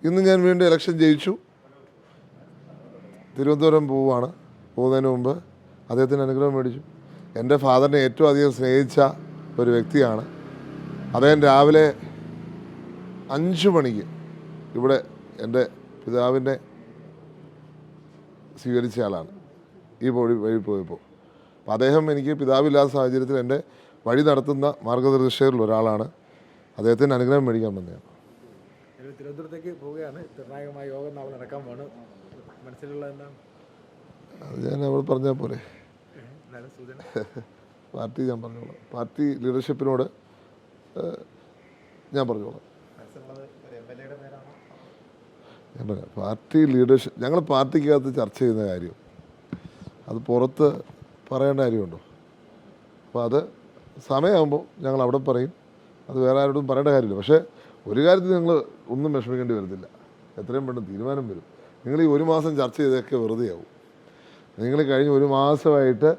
ഇന്ന് ഞാൻ വീണ്ടും ഇലക്ഷൻ ജയിച്ചു. തിരുവനന്തപുരം പോവുകയാണ്. പോകുന്നതിന് മുമ്പ് അദ്ദേഹത്തിന് അനുഗ്രഹം മേടിച്ചു. എൻ്റെ ഫാദറിനെ ഏറ്റവും അധികം സ്നേഹിച്ച ഒരു വ്യക്തിയാണ് അദ്ദേഹം. രാവിലെ 5 മണിക്ക് ഇവിടെ എൻ്റെ പിതാവിനെ സ്വീകരിച്ച ആളാണ് ഈ വഴി പോയപ്പോൾ. അപ്പോൾ അദ്ദേഹം എനിക്ക് പിതാവില്ലാത്ത സാഹചര്യത്തിൽ എൻ്റെ വഴി നടത്തുന്ന മാർഗനിർദ്ദേശകരിൽ ഒരാളാണ്. അദ്ദേഹത്തിന് അനുഗ്രഹം മേടിക്കാൻ വന്നതാണ്. തിരുവനന്തപുരത്തേക്ക് പോവുകയാണ്. നിർണായകമായ യോഗം നാളെ നടക്കാൻ പോണ്. മനസ്സിലുള്ള എന്താണ്? അത് ഞാൻ അവിടെ പറഞ്ഞാൽ പോലെ പാർട്ടി ഞാൻ പറഞ്ഞോളാം. പാർട്ടി ലീഡർഷിപ്പിനോട് ഞാൻ പറഞ്ഞോളാം. ഞാൻ പറയാം, പാർട്ടി ലീഡർഷിപ്പ് ഞങ്ങൾ പാർട്ടിക്കകത്ത് ചർച്ച ചെയ്യുന്ന കാര്യം അത് പുറത്ത് പറയേണ്ട കാര്യമുണ്ടോ? അപ്പോൾ അത് സമയമാകുമ്പോൾ ഞങ്ങൾ അവിടെ പറയും. അത് വേറെ ആരോടും പറയേണ്ട കാര്യമില്ല. പക്ഷേ ഒരു കാര്യത്തിൽ നിങ്ങൾ ഒന്നും വിഷമിക്കേണ്ടി വരുന്നില്ല. എത്രയും പെട്ടെന്ന് തീരുമാനം വരും. നിങ്ങൾ ഈ 1 മാസം ചർച്ച ചെയ്തൊക്കെ വെറുതെയാവും. നിങ്ങൾ കഴിഞ്ഞ 1 മാസമായിട്ട്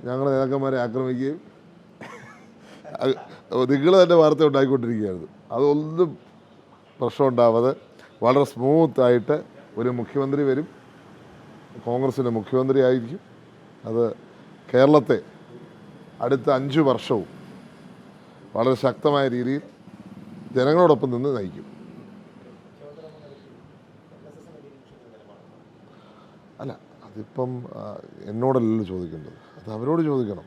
ഞങ്ങൾ നേതാക്കന്മാരെ ആക്രമിക്കുകയും നിങ്ങൾ തന്നെ വാർത്ത ഉണ്ടാക്കിക്കൊണ്ടിരിക്കുകയായിരുന്നു. അതൊന്നും പ്രശ്നം ഉണ്ടാവാതെ വളരെ സ്മൂത്തായിട്ട് ഒരു മുഖ്യമന്ത്രി വരും. കോൺഗ്രസിൻ്റെ മുഖ്യമന്ത്രി ആയിരിക്കും. അത് കേരളത്തെ അടുത്ത 5 വർഷവും വളരെ ശക്തമായ രീതിയിൽ ജനങ്ങളോടൊപ്പം നിന്ന് നയിക്കും. അല്ല, അതിപ്പം എന്നോടല്ലല്ലോ ചോദിക്കേണ്ടത്, അത് അവരോട് ചോദിക്കണം.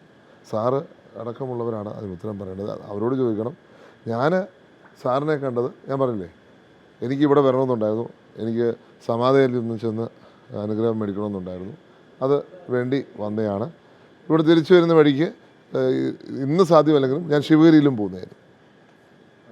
സാറ് അടക്കമുള്ളവരാണ് അതിന് ഉത്തരം പറയേണ്ടത്. അവരോട് ചോദിക്കണം. ഞാൻ സാറിനെ കണ്ടത് ഞാൻ പറഞ്ഞില്ലേ, എനിക്കിവിടെ വരണമെന്നുണ്ടായിരുന്നു. എനിക്ക് സമാധിയിൽ നിന്ന് ചെന്ന് അനുഗ്രഹം മേടിക്കണമെന്നുണ്ടായിരുന്നു. അത് വേണ്ടി വന്നതാണ്. ഇവിടെ തിരിച്ചു വരുന്ന വഴിക്ക് ഇന്ന് സാധ്യമല്ലെങ്കിലും ഞാൻ ശിവഗിരിയിലും പോകുന്നതായിരുന്നു.